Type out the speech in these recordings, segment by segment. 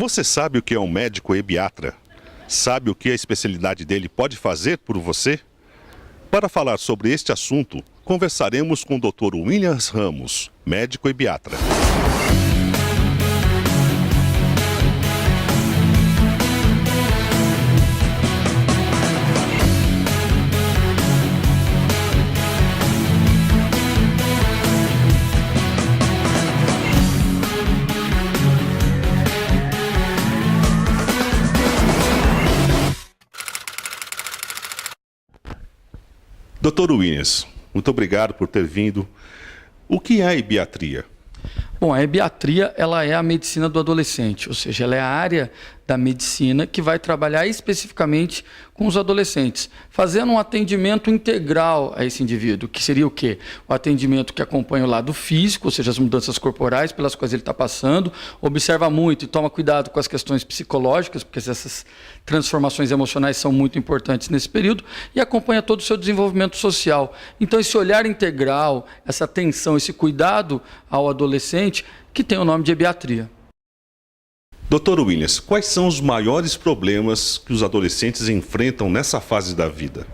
Você sabe o que é um médico ebiatra? Sabe o que a especialidade dele pode fazer por você? Para falar sobre este assunto, conversaremos com o Dr. Williams Ramos, médico ebiatra. Dr. Williams, muito obrigado por ter vindo. O que é a ebiatria? Bom, a ebiatria ela é a medicina do adolescente, ou seja, ela é a área da medicina que vai trabalhar especificamente com os adolescentes, fazendo um atendimento integral a esse indivíduo, que seria o quê? O atendimento que acompanha o lado físico, ou seja, as mudanças corporais pelas quais ele está passando, observa muito e toma cuidado com as questões psicológicas, porque essas transformações emocionais são muito importantes nesse período, e acompanha todo o seu desenvolvimento social. Então, esse olhar integral, essa atenção, esse cuidado ao adolescente, que tem o nome de ebiatria. Dr. Williams, quais são os maiores problemas que os adolescentes enfrentam nessa fase da vida?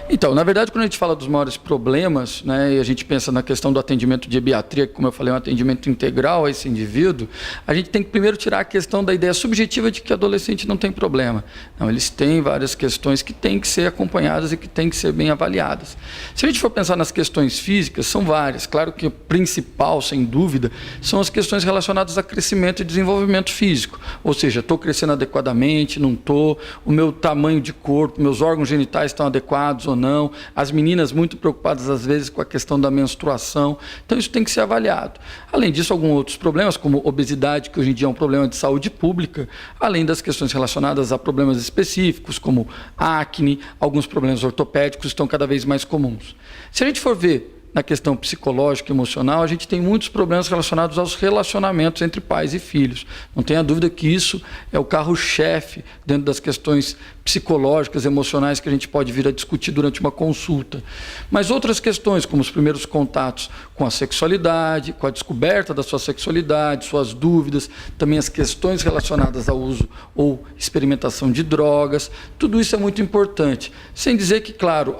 Então, na verdade, quando a gente fala dos maiores problemas, né, e a gente pensa na questão do atendimento de ebiatria, que, como eu falei, é um atendimento integral a esse indivíduo, a gente tem que primeiro tirar a questão da ideia subjetiva de que adolescente não tem problema. Não, eles têm várias questões que têm que ser acompanhadas e que têm que ser bem avaliadas. Se a gente for pensar nas questões físicas, são várias. Claro que o principal, sem dúvida, são as questões relacionadas a crescimento e desenvolvimento físico. Ou seja, estou crescendo adequadamente, não estou, o meu tamanho de corpo, meus órgãos genitais estão adequados ou não, as meninas muito preocupadas às vezes com a questão da menstruação, então isso tem que ser avaliado. Além disso, alguns outros problemas, como obesidade, que hoje em dia é um problema de saúde pública, além das questões relacionadas a problemas específicos, como acne, alguns problemas ortopédicos estão cada vez mais comuns. Se a gente for ver na questão psicológica e emocional, a gente tem muitos problemas relacionados aos relacionamentos entre pais e filhos. Não tenha dúvida que isso é o carro-chefe dentro das questões psicológicas, emocionais que a gente pode vir a discutir durante uma consulta. Mas outras questões, como os primeiros contatos com a sexualidade, com a descoberta da sua sexualidade, suas dúvidas, também as questões relacionadas ao uso ou experimentação de drogas, tudo isso é muito importante. Sem dizer que, claro,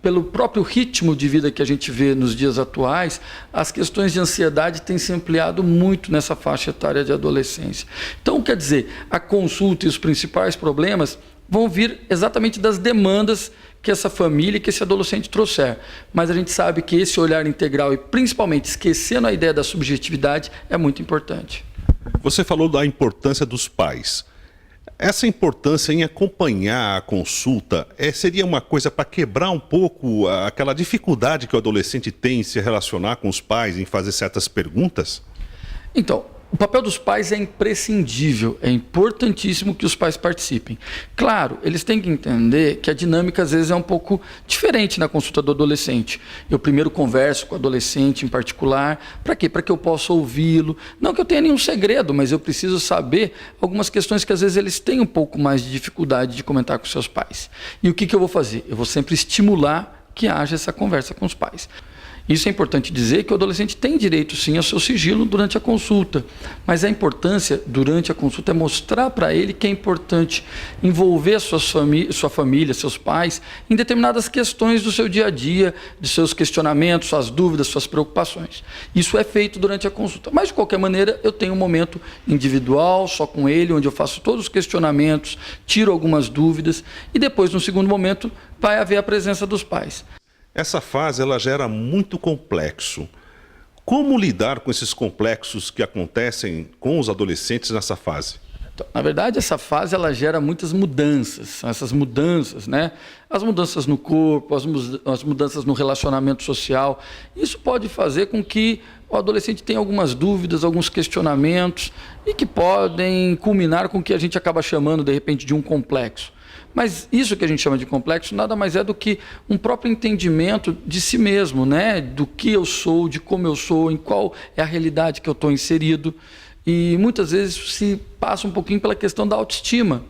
pelo próprio ritmo de vida que a gente vê nos dias atuais, as questões de ansiedade têm se ampliado muito nessa faixa etária de adolescência. Então, quer dizer, a consulta e os principais problemas vão vir exatamente das demandas que essa família e que esse adolescente trouxer. Mas a gente sabe que esse olhar integral e principalmente esquecendo a ideia da subjetividade é muito importante. Você falou da importância dos pais. Essa importância em acompanhar a consulta seria uma coisa para quebrar um pouco aquela dificuldade que o adolescente tem em se relacionar com os pais, em fazer certas perguntas? Então, o papel dos pais é imprescindível, é importantíssimo que os pais participem. Claro, eles têm que entender que a dinâmica às vezes é um pouco diferente na consulta do adolescente. Eu primeiro converso com o adolescente em particular, para quê? Para que eu possa ouvi-lo. Não que eu tenha nenhum segredo, mas eu preciso saber algumas questões que às vezes eles têm um pouco mais de dificuldade de comentar com seus pais. E o que eu vou fazer? Eu vou sempre estimular que haja essa conversa com os pais. Isso é importante dizer que o adolescente tem direito, sim, ao seu sigilo durante a consulta. Mas a importância, durante a consulta, é mostrar para ele que é importante envolver sua família, seus pais, em determinadas questões do seu dia a dia, de seus questionamentos, suas dúvidas, suas preocupações. Isso é feito durante a consulta. Mas, de qualquer maneira, eu tenho um momento individual, só com ele, onde eu faço todos os questionamentos, tiro algumas dúvidas, e depois, no segundo momento, vai haver a presença dos pais. Essa fase ela gera muito complexo. Como lidar com esses complexos que acontecem com os adolescentes nessa fase? Então, na verdade, essa fase ela gera muitas mudanças. São essas mudanças, né? As mudanças no corpo, as mudanças no relacionamento social. Isso pode fazer com que o adolescente tenha algumas dúvidas, alguns questionamentos e que podem culminar com o que a gente acaba chamando, de repente, de um complexo. Mas isso que a gente chama de complexo nada mais é do que um próprio entendimento de si mesmo, né? Do que eu sou, de como eu sou, em qual é a realidade que eu estou inserido. E muitas vezes se passa um pouquinho pela questão da autoestima.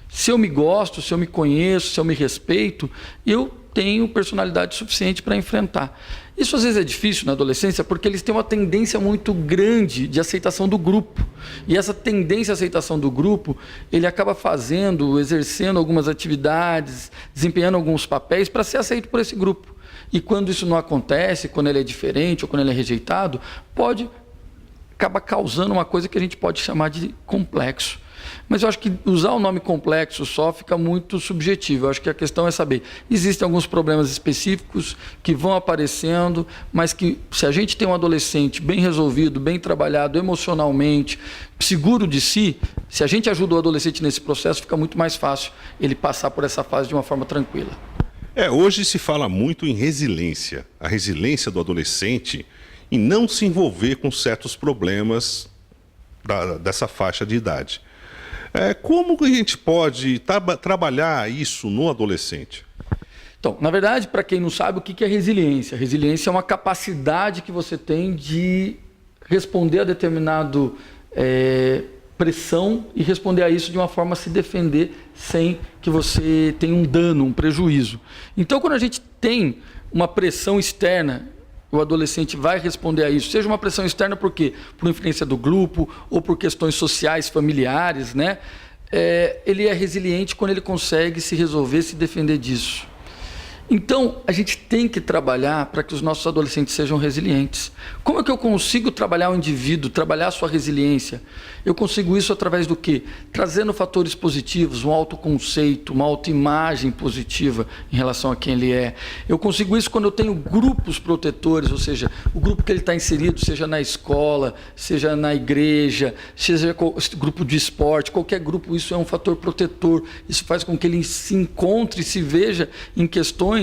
Se eu me gosto, se eu me conheço, se eu me respeito, eu tenho personalidade suficiente para enfrentar. Isso às vezes é difícil na adolescência porque eles têm uma tendência muito grande de aceitação do grupo. E essa tendência à aceitação do grupo, ele acaba exercendo algumas atividades, desempenhando alguns papéis para ser aceito por esse grupo. E quando isso não acontece, quando ele é diferente ou quando ele é rejeitado, acaba causando uma coisa que a gente pode chamar de complexo. Mas eu acho que usar o nome complexo só fica muito subjetivo. Eu acho que a questão é saber, existem alguns problemas específicos que vão aparecendo, mas que se a gente tem um adolescente bem resolvido, bem trabalhado emocionalmente, seguro de si, se a gente ajuda o adolescente nesse processo, fica muito mais fácil ele passar por essa fase de uma forma tranquila. Hoje se fala muito em resiliência. A resiliência do adolescente em não se envolver com certos problemas dessa faixa de idade. Como que a gente pode trabalhar isso no adolescente? Então, na verdade, para quem não sabe, o que é resiliência? Resiliência é uma capacidade que você tem de responder a determinado pressão e responder a isso de uma forma a se defender sem que você tenha um dano, um prejuízo. Então, quando a gente tem uma pressão externa, o adolescente vai responder a isso, seja uma pressão externa por quê? Por influência do grupo ou por questões sociais, familiares, né? Ele é resiliente quando ele consegue se resolver, se defender disso. Então, a gente tem que trabalhar para que os nossos adolescentes sejam resilientes. Como é que eu consigo trabalhar o indivíduo, trabalhar a sua resiliência? Eu consigo isso através do quê? Trazendo fatores positivos, um autoconceito, uma autoimagem positiva em relação a quem ele é. Eu consigo isso quando eu tenho grupos protetores, ou seja, o grupo que ele está inserido, seja na escola, seja na igreja, seja grupo de esporte, qualquer grupo, isso é um fator protetor. Isso faz com que ele se encontre, se veja em questões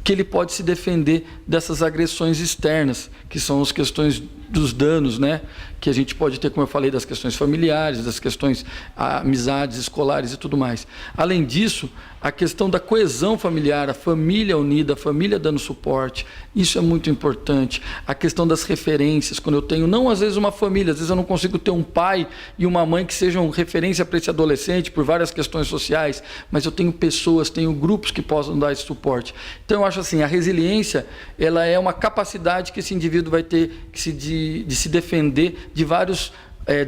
que ele pode se defender dessas agressões externas, que são as questões dos danos, né? Que a gente pode ter, como eu falei, das questões familiares, das questões amizades escolares e tudo mais. Além disso, a questão da coesão familiar, a família unida, a família dando suporte, isso é muito importante. A questão das referências, quando eu tenho, não às vezes uma família, às vezes eu não consigo ter um pai e uma mãe que sejam referência para esse adolescente por várias questões sociais, mas eu tenho pessoas, tenho grupos que possam dar esse suporte. Então eu acho assim, a resiliência, ela é uma capacidade que esse indivíduo vai ter de se defender de vários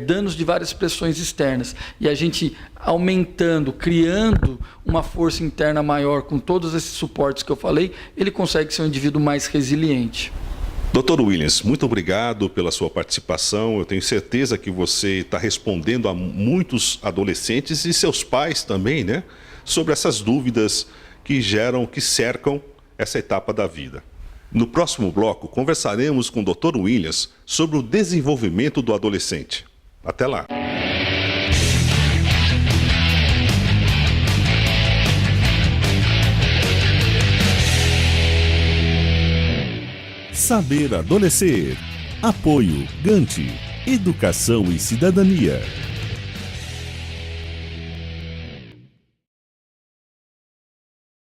danos de várias pressões externas. E a gente aumentando, criando uma força interna maior com todos esses suportes que eu falei, ele consegue ser um indivíduo mais resiliente. Dr. Williams, muito obrigado pela sua participação. Eu tenho certeza que você está respondendo a muitos adolescentes e seus pais também, né? Sobre essas dúvidas que cercam essa etapa da vida. No próximo bloco, conversaremos com o Dr. Williams sobre o desenvolvimento do adolescente. Até lá! Saber Adolescer. Apoio Ganti. Educação e Cidadania.